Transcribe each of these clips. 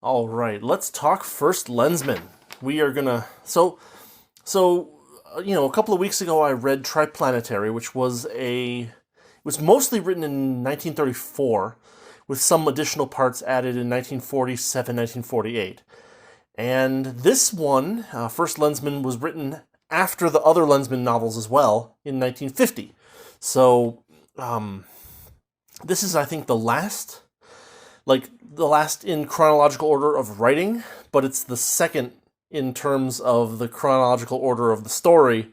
All right, let's talk first Lensman. We are gonna a couple of weeks ago I read Triplanetary, which was mostly written in 1934, with some additional parts added in 1947, 1948. And this one, First Lensman, was written after the other Lensman novels as well in 1950. So um, this is, I think, the last in chronological order of writing, but it's the second in terms of the chronological order of the story,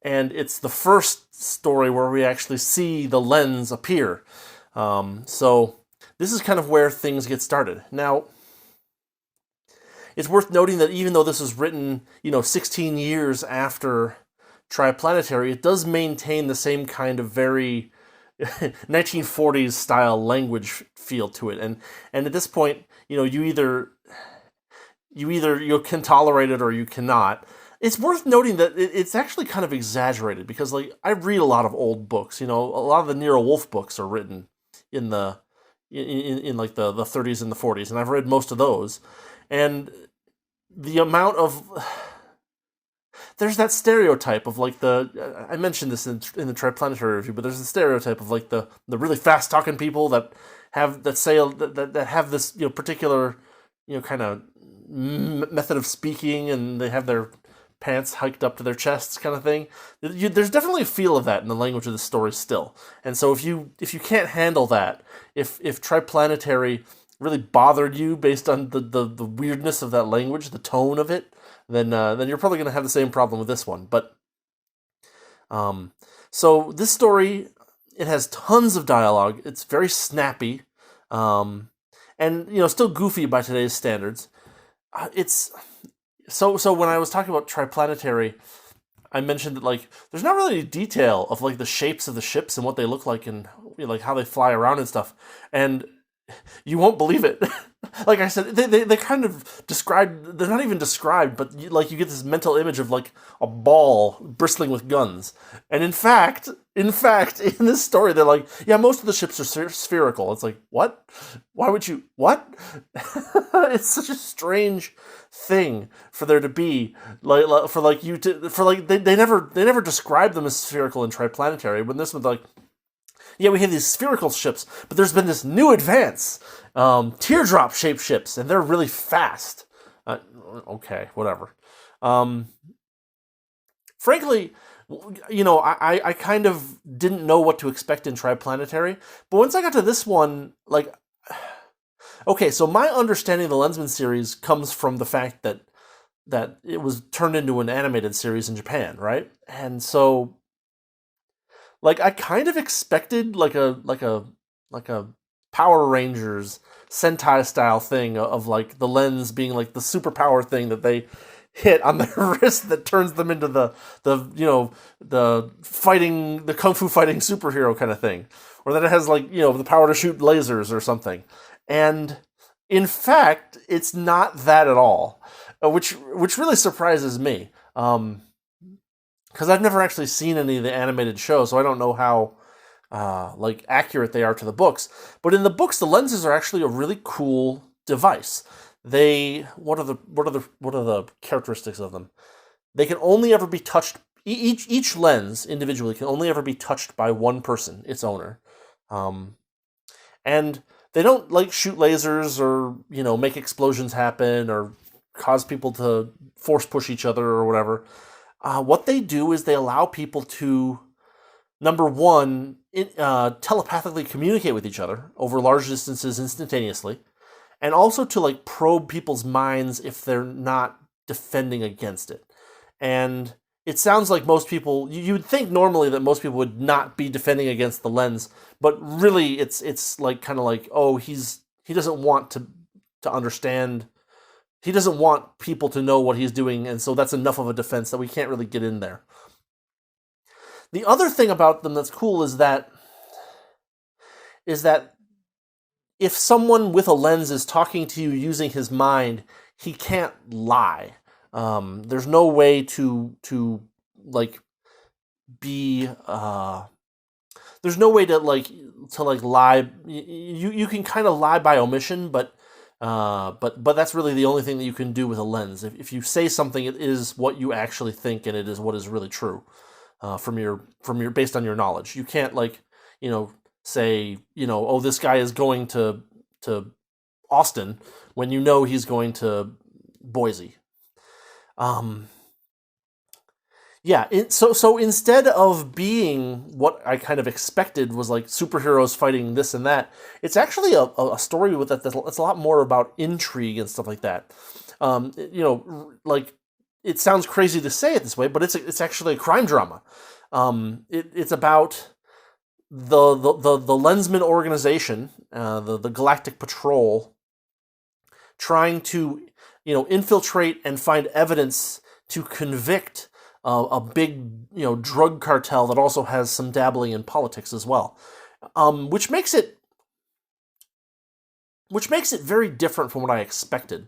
and it's the first story where we actually see the lens appear. So this is kind of where things get started. Now, it's worth noting that even though this was written, 16 years after Triplanetary, it does maintain the same kind of very 1940s style language feel to it, and at this point, you can tolerate it or you cannot. It's worth noting that it's actually kind of exaggerated because, like, I read a lot of old books. A lot of the Nero Wolfe books are written in the in like the 30s and the 40s, and I've read most of those, and the amount of there's that stereotype of like I mentioned this in the Triplanetary review, but there's the stereotype of like the really fast talking people that have this particular kind of method of speaking, and they have their pants hiked up to their chests kind of thing. There's definitely a feel of that in the language of the story still, and so if you can't handle that, if Triplanetary really bothered you based on the weirdness of that language, the tone of it, then you're probably going to have the same problem with this one. But so this story, it has tons of dialogue. It's very snappy, and still goofy by today's standards. It's so when I was talking about Triplanetary, I mentioned that like there's not really any detail of like the shapes of the ships and what they look like and like how they fly around and stuff. And you won't believe it. Like I said, they kind of described. They're not even described, but you get this mental image of like a ball bristling with guns. And in this story, they're like, yeah, most of the ships are spherical. It's like, what? Why would you? What? It's such a strange thing for there to be for like you to for like they never describe them as spherical in Triplanetary. When this was like, yeah, we have these spherical ships, but there's been this new advance, teardrop shaped ships, and they're really fast. Okay, whatever. Um, Frankly, I kind of didn't know what to expect in Triplanetary, but once I got to this one, like, okay, so my understanding of the Lensman series comes from the fact that it was turned into an animated series in Japan, right? And so like I kind of expected like a Power Rangers Sentai style thing of like the lens being like the superpower thing that they hit on their wrist that turns them into the kung fu fighting superhero kind of thing, or that it has like the power to shoot lasers or something. And in fact, it's not that at all, which really surprises me. Because I've never actually seen any of the animated shows, so I don't know how like accurate they are to the books. But in the books, the lenses are actually a really cool device. They what are the characteristics of them? They can only ever be touched. Each lens individually can only ever be touched by one person, its owner, um, and they don't like shoot lasers or make explosions happen or cause people to force push each other or whatever. What they do is they allow people to, number one, telepathically communicate with each other over large distances instantaneously, and also to like probe people's minds if they're not defending against it. And it sounds like most people, you'd think normally that most people would not be defending against the lens, but really it's like kind of like, oh, he doesn't want to understand, he doesn't want people to know what he's doing, and so that's enough of a defense that we can't really get in there. The other thing about them that's cool is that if someone with a lens is talking to you using his mind, he can't lie. There's no way to like be there's no way to like lie. You can kind of lie by omission, but But that's really the only thing that you can do with a lens. If you say something, it is what you actually think, and it is what is really true from your based on your knowledge. You can't say oh, this guy is going to Austin when you know he's going to Boise. So instead of being what I kind of expected was like superheroes fighting this and that, it's actually a story with that's a lot more about intrigue and stuff like that. Like it sounds crazy to say it this way, but it's actually a crime drama. It's about the Lensman organization, the Galactic Patrol, trying to infiltrate and find evidence to convict a big drug cartel that also has some dabbling in politics as well, which makes it very different from what I expected.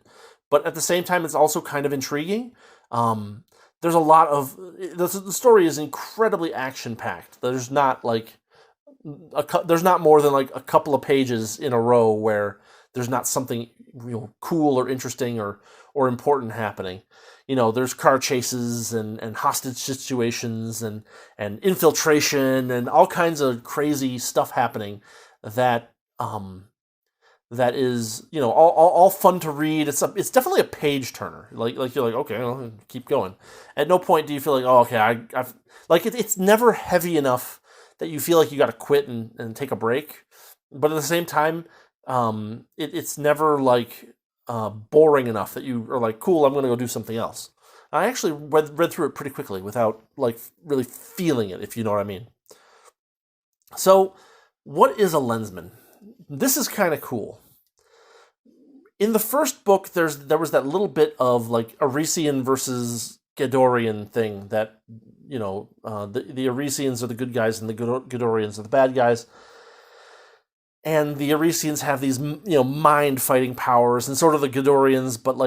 But at the same time, it's also kind of intriguing. There's a lot of the story is incredibly action packed. There's not there's not more than like a couple of pages in a row where there's not something cool or interesting or important happening. There's car chases and hostage situations and infiltration and all kinds of crazy stuff happening that is all fun to read. It's definitely a page turner. Like you're like, okay, I'll keep going. At no point do you feel like, oh, okay, I've it's never heavy enough that you feel like you got to quit and take a break. But at the same time, it's never boring enough that you are like, cool, I'm going to go do something else. I actually read through it pretty quickly without really feeling it, if you know what I mean. So, what is a Lensman? This is kind of cool. In the first book, there was that little bit of Arisian versus Ghidorrian thing that the Arisians are the good guys and the Ghidorrians are the bad guys. And the Arisians have these, mind fighting powers, and sort of the Ghidorrians, but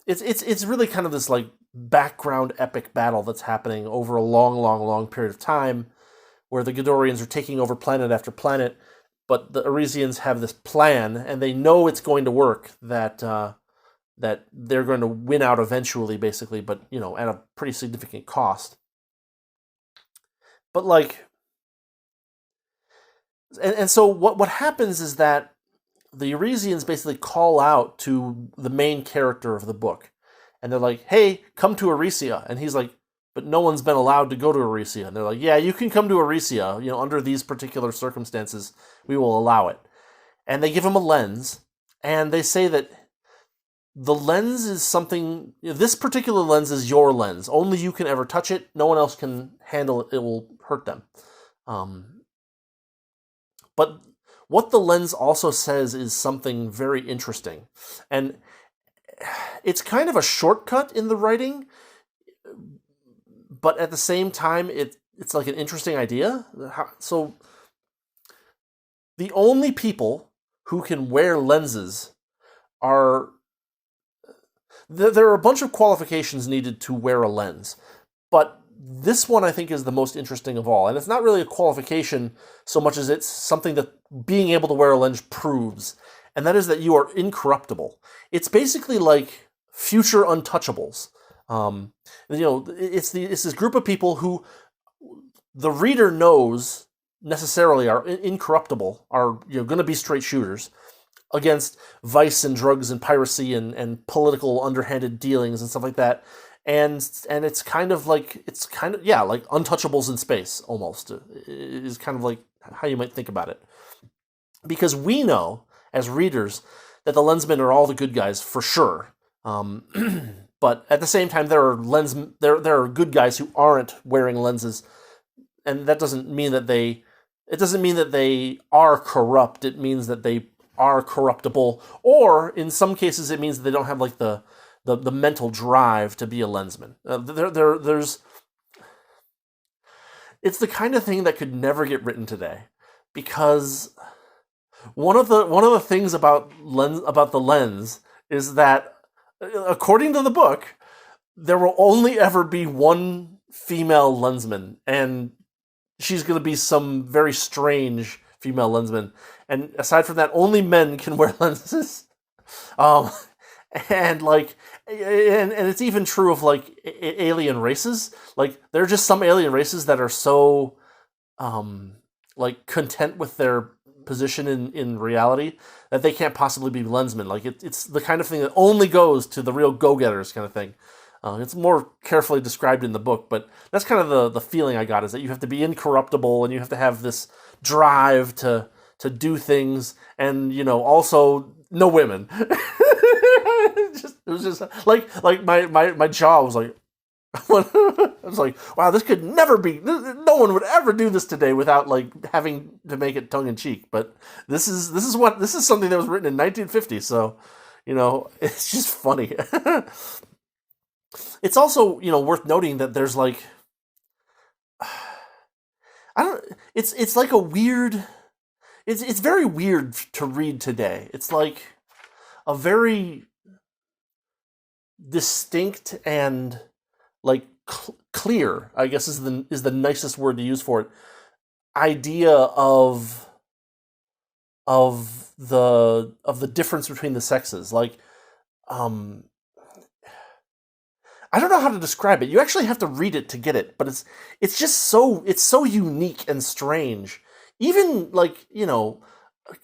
it's really kind of this background epic battle that's happening over a long, long, long period of time, where the Ghidorrians are taking over planet after planet, but the Arisians have this plan, and they know it's going to work. That they're going to win out eventually, basically, but at a pretty significant cost. But And so what happens is that the Arisians basically call out to the main character of the book. And they're like, hey, come to Arisia. And he's like, but no one's been allowed to go to Arisia. And they're like, yeah, you can come to Arisia. Under these particular circumstances, we will allow it. And they give him a lens. And they say that the lens is something, this particular lens is your lens. Only you can ever touch it. No one else can handle it. It will hurt them. But what the lens also says is something very interesting. And it's kind of a shortcut in the writing, but at the same time, it's like an interesting idea. So the only people who can wear lenses are... There are a bunch of qualifications needed to wear a lens, but this one I think is the most interesting of all. And it's not really a qualification so much as it's something that being able to wear a lens proves. And that is that you are incorruptible. It's basically like future untouchables. It's this group of people who the reader knows necessarily are incorruptible, are going to be straight shooters against vice and drugs and piracy and political underhanded dealings and stuff like that. And it's kind of like untouchables in space almost is kind of like how you might think about it, because we know as readers that the Lensmen are all the good guys for sure, but at the same time there are good guys who aren't wearing lenses, and that doesn't mean that they are corrupt. It means that they are corruptible, or in some cases it means that they don't have the mental drive to be a Lensman. It's the kind of thing that could never get written today, because one of the things about the lens is that, according to the book, there will only ever be one female Lensman, and she's going to be some very strange female Lensman. and aside from that, only men can wear lenses. Um, and like, and it's even true of like alien races. Like, there are just some alien races that are so like content with their position in reality that they can't possibly be lensmen. Like, it's the kind of thing that only goes to the real go-getters kind of thing. It's more carefully described in the book, but that's kind of the feeling I got, is that you have to be incorruptible and you have to have this drive to do things, and also no women. It was just like my jaw was like, I was like, wow, this could never be. No one would ever do this today without like having to make it tongue in cheek. But this is something that was written in 1950, so it's just funny. It's also worth noting that there's like, I don't. It's like a weird. It's very weird to read today. It's like a very distinct and like clear, I guess is the nicest word to use for it, idea of the difference between the sexes. Like, I don't know how to describe it. You actually have to read it to get it, but it's just so unique and strange. Even like,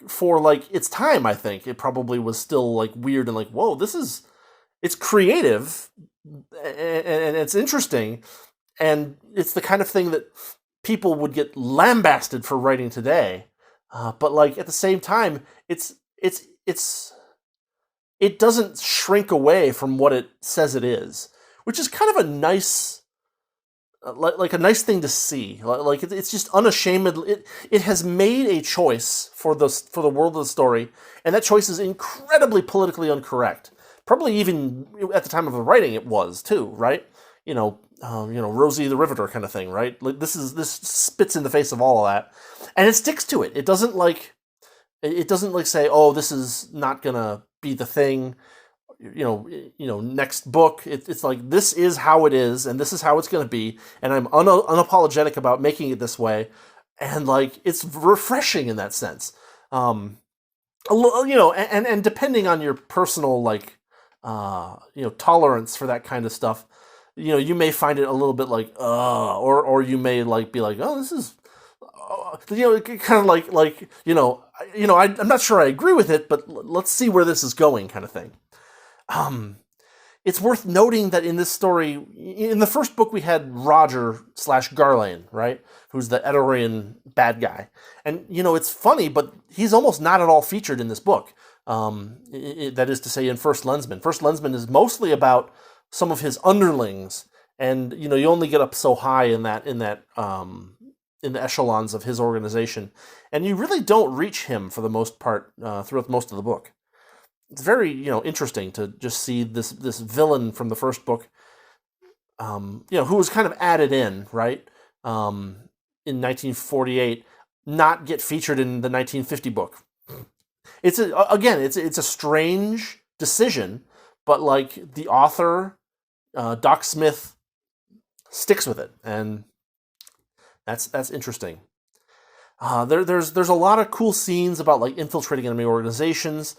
for like its time, I think it probably was still like weird and like, whoa, it's creative and it's interesting, and it's the kind of thing that people would get lambasted for writing today. But like at the same time, it doesn't shrink away from what it says it is, which is kind of a nice, like a nice thing to see. Like it's just unashamed. It has made a choice for the world of the story, and that choice is incredibly politically incorrect. Probably even at the time of the writing, it was too, right? Rosie the Riveter kind of thing, right? Like this spits in the face of all of that, and it sticks to it. It doesn't like say, oh, this is not gonna be the thing. Next book. It's like, this is how it is, and this is how it's gonna be, and I'm unapologetic about making it this way, and like it's refreshing in that sense. And depending on your personal like tolerance for that kind of stuff, you may find it a little bit like, or you may like be like, oh, this is, kind of like, I'm not sure I agree with it, but let's see where this is going, kind of thing. It's worth noting that in this story, in the first book, we had Roger / Garlane, right? Who's the Edorian bad guy. And, it's funny, but he's almost not at all featured in this book. That is to say, in First Lensman. First Lensman is mostly about some of his underlings. And, you only get up so high in the echelons of his organization. And you really don't reach him for the most part throughout most of the book. It's very, interesting to just see this villain from the first book, who was kind of added in, right, in 1948, not get featured in the 1950 book. It's a strange decision, but like the author, Doc Smith, sticks with it, and that's interesting. There's a lot of cool scenes about like infiltrating enemy organizations.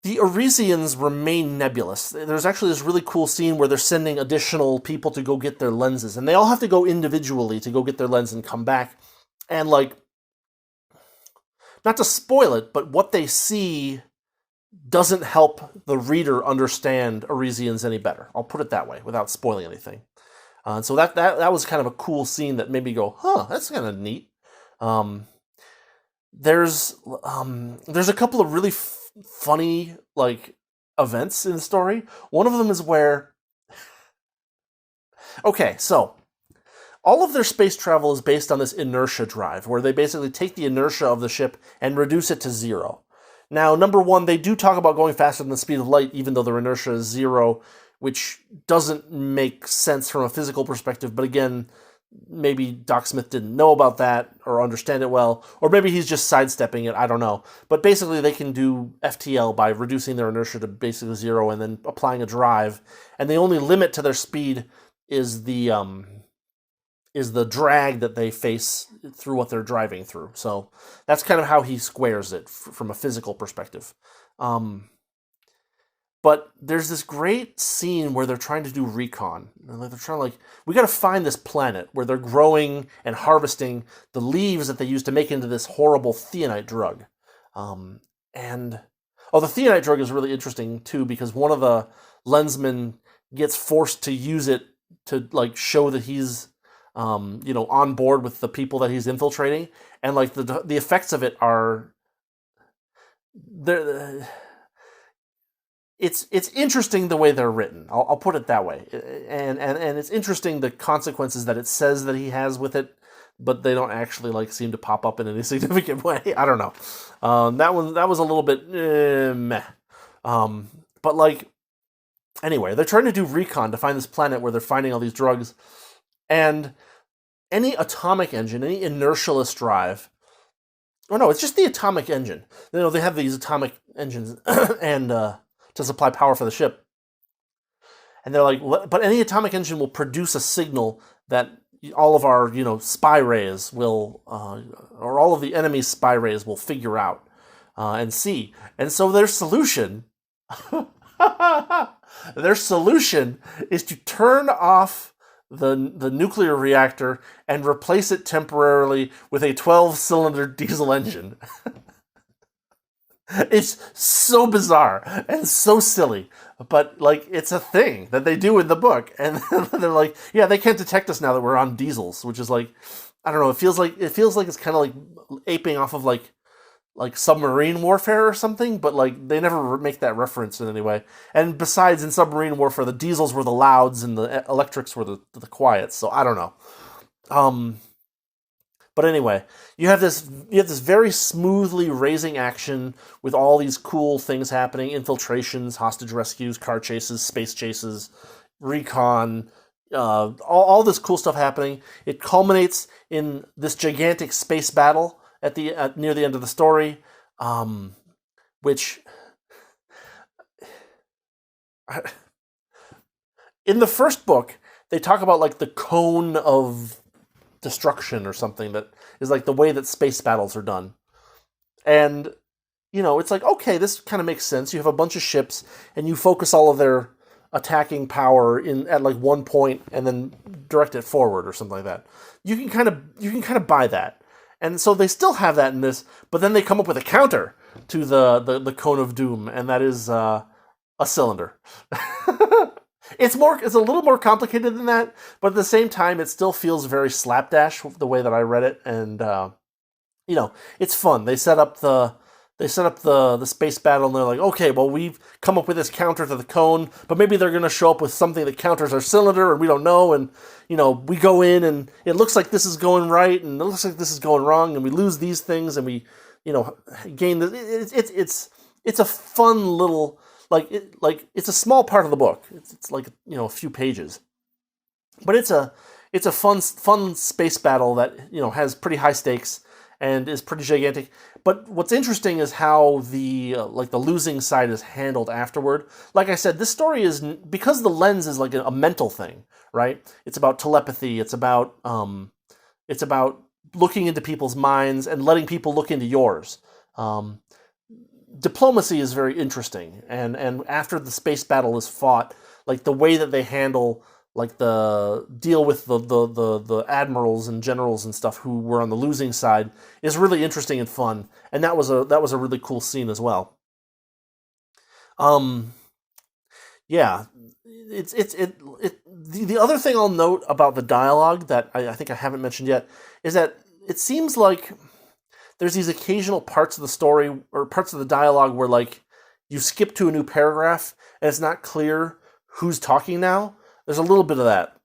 The Arisians remain nebulous. There's actually this really cool scene where they're sending additional people to go get their lenses, and they all have to go individually to go get their lens and come back. And like, not to spoil it, but what they see doesn't help the reader understand Arisians any better. I'll put it that way, without spoiling anything. So that was kind of a cool scene that made me go, huh, that's kind of neat. There's a couple of really funny like events in the story. One of them is where, okay, so all of their space travel is based on this inertia drive, where they basically take the inertia of the ship and reduce it to zero. Now, number one, they do talk about going faster than the speed of light, even though their inertia is zero, which doesn't make sense from a physical perspective. But again, maybe Doc Smith didn't know about that or understand it well, or maybe he's just sidestepping it, I don't know. But basically they can do FTL by reducing their inertia to basically zero and then applying a drive, and the only limit to their speed is the is the drag that they face through what they're driving through. So that's kind of how he squares it from a physical perspective. But there's this great scene where they're trying to do recon. And they're trying to we got to find this planet where they're growing and harvesting the leaves that they use to make into this horrible theonite drug. And the theonite drug is really interesting too, because one of the Lensmen gets forced to use it to show that he's on board with the people that he's infiltrating, and the effects of it are there. It's interesting the way they're written. I'll put it that way, and it's interesting the consequences that it says that he has with it, but they don't actually seem to pop up in any significant way. I don't know. That was a little bit meh. But anyway, they're trying to do recon to find this planet where they're finding all these drugs, and any atomic engine, any inertialist drive. Oh no, it's just the atomic engine. They have these atomic engines and to supply power for the ship. And they're like, but any atomic engine will produce a signal that all of our, spy rays will, or all of the enemy's spy rays will figure out and see. And so their solution is to turn off the nuclear reactor and replace it temporarily with a 12-cylinder diesel engine. It's so bizarre and so silly, but it's a thing that they do in the book, and they're like, yeah, they can't detect us now that we're on diesels, which is I don't know. It feels like it's kind of aping off of submarine warfare or something, but they never make that reference in any way. And besides, in submarine warfare, the diesels were the louds and the electrics were the quiets. So I don't know. But anyway, you have this very smoothly raising action with all these cool things happening: infiltrations, hostage rescues, car chases, space chases, recon, all this cool stuff happening. It culminates in this gigantic space battle near the end of the story, which in the first book they talk about the cone of destruction or something that is the way that space battles are done. And it's okay, this kind of makes sense. You have a bunch of ships and you focus all of their attacking power at one point and then direct it forward or something like that. You can kind of buy that. And so they still have that in this, but then they come up with a counter to the cone of doom, and that is a cylinder. It's a little more complicated than that, but at the same time, it still feels very slapdash the way that I read it, and it's fun. They set up the space battle, and they're like, okay, well, we've come up with this counter to the cone, but maybe they're going to show up with something that counters our cylinder, and we don't know, and we go in, and it looks like this is going right, and it looks like this is going wrong, and we lose these things, and we gain this. It's a fun little. It's a small part of the book. It's a few pages, but it's a fun space battle that has pretty high stakes and is pretty gigantic. But what's interesting is how the losing side is handled afterward. Like I said, this story is, because the lens is a mental thing, right? It's about telepathy. It's about looking into people's minds and letting people look into yours. Diplomacy is very interesting, and after the space battle is fought, the way that they handle the deal with the admirals and generals and stuff who were on the losing side is really interesting and fun, and that was a really cool scene as well. Yeah, the other thing I'll note about the dialogue that I think I haven't mentioned yet is that it seems like there's these occasional parts of the story or parts of the dialogue where you skip to a new paragraph and it's not clear who's talking now. There's a little bit of that,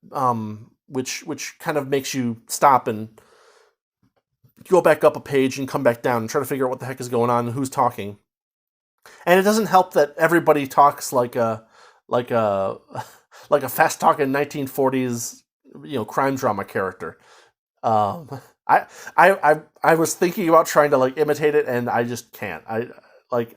which kind of makes you stop and go back up a page and come back down and try to figure out what the heck is going on and who's talking. And it doesn't help that everybody talks like a fast talking 1940s crime drama character. I was thinking about trying to imitate it, and I just can't.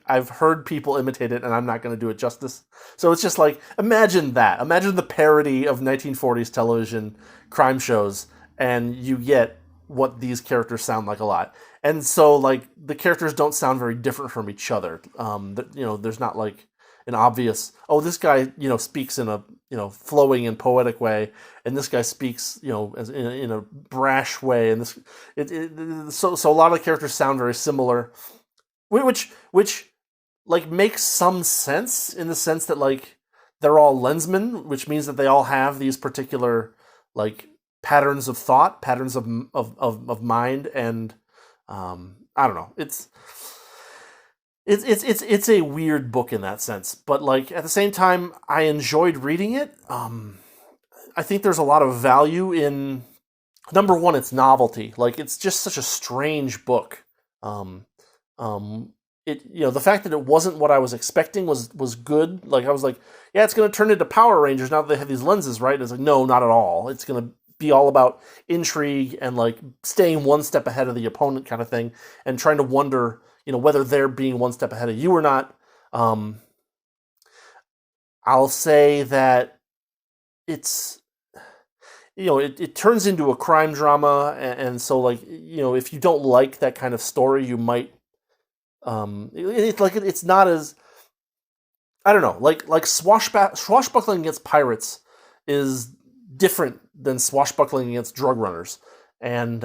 I've heard people imitate it, and I'm not going to do it justice. So it's just imagine that. Imagine the parody of 1940s television crime shows, and you get what these characters sound like a lot. And so like the characters don't sound very different from each other. There's not like an obvious, oh, this guy speaks in a flowing and poetic way, and this guy speaks as in a brash way, and so a lot of the characters sound very similar, which like makes some sense in the sense that like they're all Lensmen, which means that they all have these particular like patterns of thought, patterns of mind, and I don't know. It's a weird book in that sense, but like at the same time, I enjoyed reading it. I think there's a lot of value in number one, its novelty. Like it's just such a strange book. Um, the fact that it wasn't what I was expecting was good. Like I was like, yeah, it's going to turn into Power Rangers now that they have these lenses, right? And it's like, no, not at all. It's going to be all about intrigue and like staying one step ahead of the opponent kind of thing, and trying to wonder, whether they're being one step ahead of you or not. I'll say that it's, it turns into a crime drama, and so like, if you don't like that kind of story, you might, it's not as, I don't know, like swashbuckling against pirates is different than swashbuckling against drug runners. And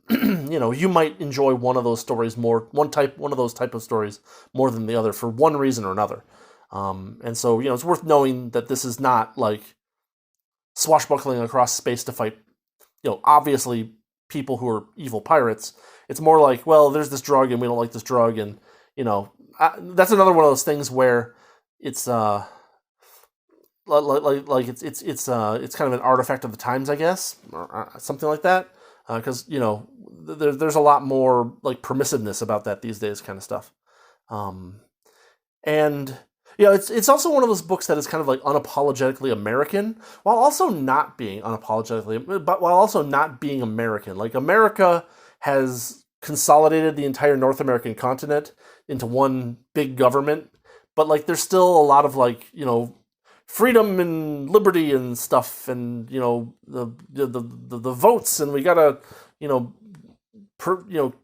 you might enjoy one of those stories more, one of those type of stories more than the other for one reason or another. And so it's worth knowing that this is not like swashbuckling across space to fight, obviously people who are evil pirates. It's more like, well, there's this drug and we don't like this drug, and that's another one of those things where it's it's kind of an artifact of the times, I guess, or something like that. Because there's a lot more like permissiveness about that these days, kind of stuff. And it's also one of those books that is kind of like unapologetically American, while also not being American. Like America has consolidated the entire North American continent into one big government, but like there's still a lot of like freedom and liberty and stuff, and the votes, and we gotta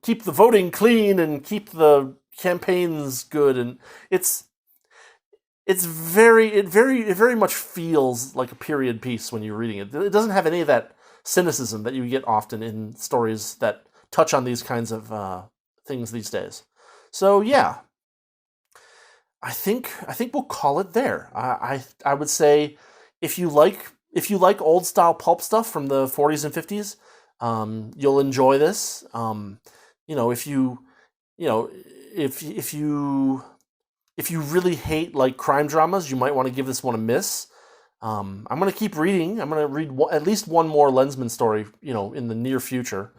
keep the voting clean and keep the campaigns good, and it very much feels like a period piece when you're reading it. It doesn't have any of that cynicism that you get often in stories that touch on these kinds of things these days. So yeah, I think we'll call it there. I would say if you like old style pulp stuff from the 40s and 50s, you'll enjoy this. If you really hate like crime dramas, you might want to give this one a miss. I'm gonna keep reading. I'm gonna read at least one more Lensman story, in the near future,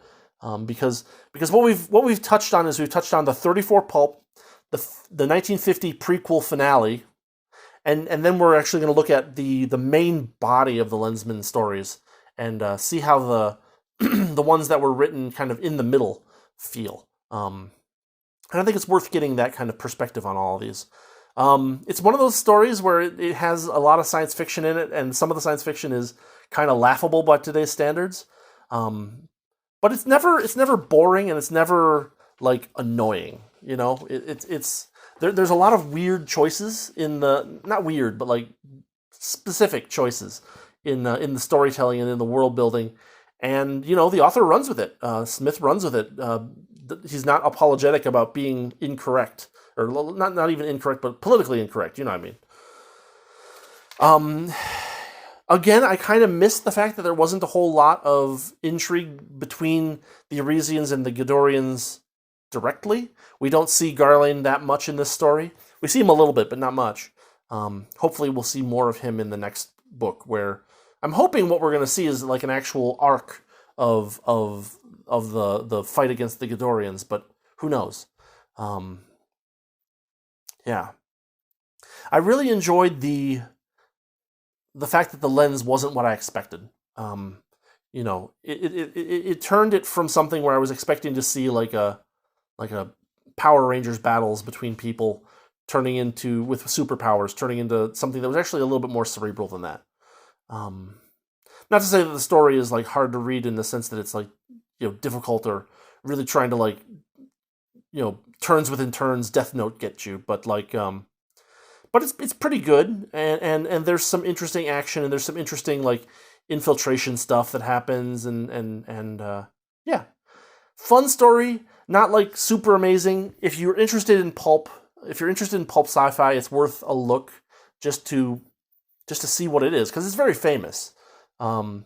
because what we've touched on is we've touched on the 34 pulp, the 1950 prequel finale, and then we're actually going to look at the main body of the Lensman stories and see how the the ones that were written kind of in the middle feel. And I think it's worth getting that kind of perspective on all of these. It's one of those stories where it has a lot of science fiction in it, and some of the science fiction is kind of laughable by today's standards. But it's never boring, and it's never like annoying. There's a lot of weird choices in the, not weird, but like specific choices in the storytelling and in the world building, and the author runs with it. Smith runs with it. He's not apologetic about being incorrect, or not even incorrect, but politically incorrect. You know what I mean? Again, I kind of missed the fact that there wasn't a whole lot of intrigue between the Arisians and the Ghidorreans directly. We don't see Garland that much in this story. We see him a little bit, but not much. Hopefully we'll see more of him in the next book, where I'm hoping what we're going to see is like an actual arc of the fight against the Ghidorreans, but who knows? Yeah. I really enjoyed the fact that the lens wasn't what I expected. It turned it from something where I was expecting to see like a Power Rangers battles between people with superpowers, turning into something that was actually a little bit more cerebral than that. Not to say that the story is like hard to read in the sense that it's like, difficult or really trying to like, turns within turns, Death Note get you, but like, but it's pretty good, and there's some interesting action, and there's some interesting like infiltration stuff that happens, and yeah, fun story, not like super amazing. If you're interested in pulp, sci-fi, it's worth a look just to see what it is, because it's very famous, and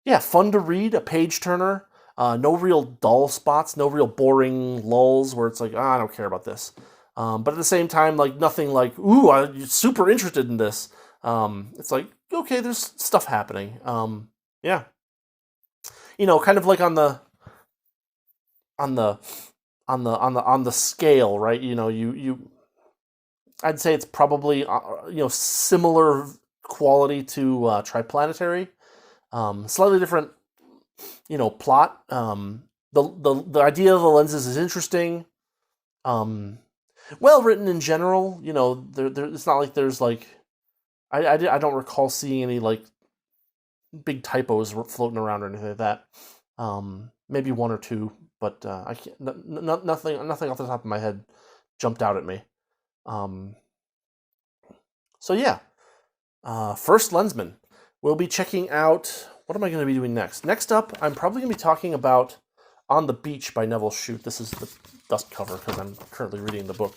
yeah, fun to read, a page turner. No real dull spots, no real boring lulls where it's like, I don't care about this. But at the same time, like nothing like, ooh, I'm super interested in this. It's like, okay, there's stuff happening. Yeah, kind of like on the scale, right? I'd say it's probably similar quality to Triplanetary. Slightly different, plot. The idea of the lenses is interesting. Well written in general. It's not like there's like, I don't recall seeing any like big typos floating around or anything like that. Maybe one or two, but I can't. Nothing off the top of my head jumped out at me. So yeah, first Lensman. We'll be checking out. What am I going to be doing next? Next up, I'm probably going to be talking about On the Beach by Neville Shute. This is the dust cover because I'm currently reading the book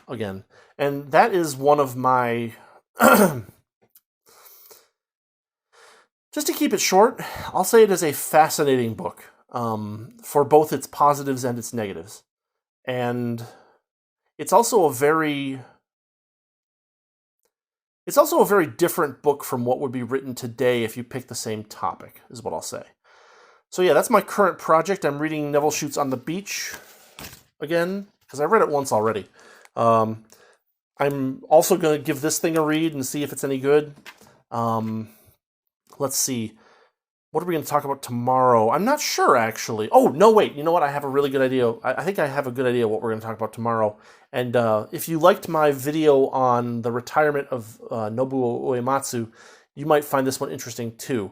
again. And that is one of my... Just to keep it short, I'll say it is a fascinating book for both its positives and its negatives. And it's also a very different book from what would be written today if you pick the same topic, is what I'll say. So yeah, that's my current project. I'm reading Neville Shute's On the Beach again, because I read it once already. I'm also going to give this thing a read and see if it's any good. Let's see. What are we going to talk about tomorrow? I'm not sure, actually. Oh, no, wait. You know what? I have a really good idea. I think I have a good idea what we're going to talk about tomorrow. And if you liked my video on the retirement of Nobuo Uematsu, you might find this one interesting, too.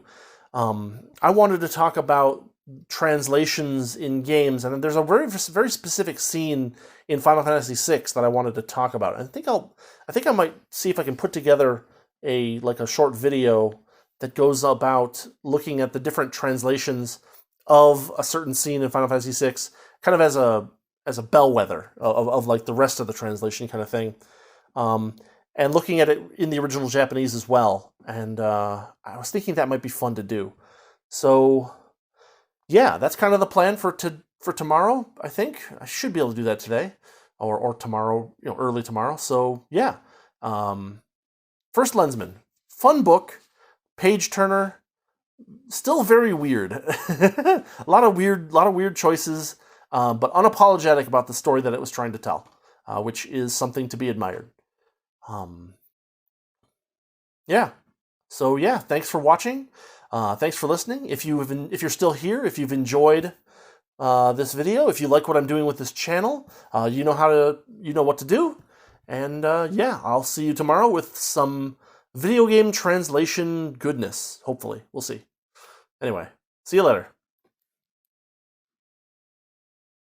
I wanted to talk about translations in games, and there's a very, very specific scene in Final Fantasy VI that I wanted to talk about. I think I might see if I can put together a short video that goes about looking at the different translations of a certain scene in Final Fantasy VI, kind of as a bellwether of like the rest of the translation kind of thing, and looking at it in the original Japanese as well. And I was thinking that might be fun to do. So yeah, that's kind of the plan for tomorrow. I think I should be able to do that today or tomorrow, early tomorrow. So yeah, first Lensman, fun book. Page turner, still very weird. a lot of weird choices, but unapologetic about the story that it was trying to tell, which is something to be admired. Yeah. So yeah, thanks for watching. Thanks for listening. If you're still here, if you've enjoyed this video, if you like what I'm doing with this channel, you know what to do. And yeah, I'll see you tomorrow with some video game translation goodness, hopefully. We'll see. Anyway, see you later.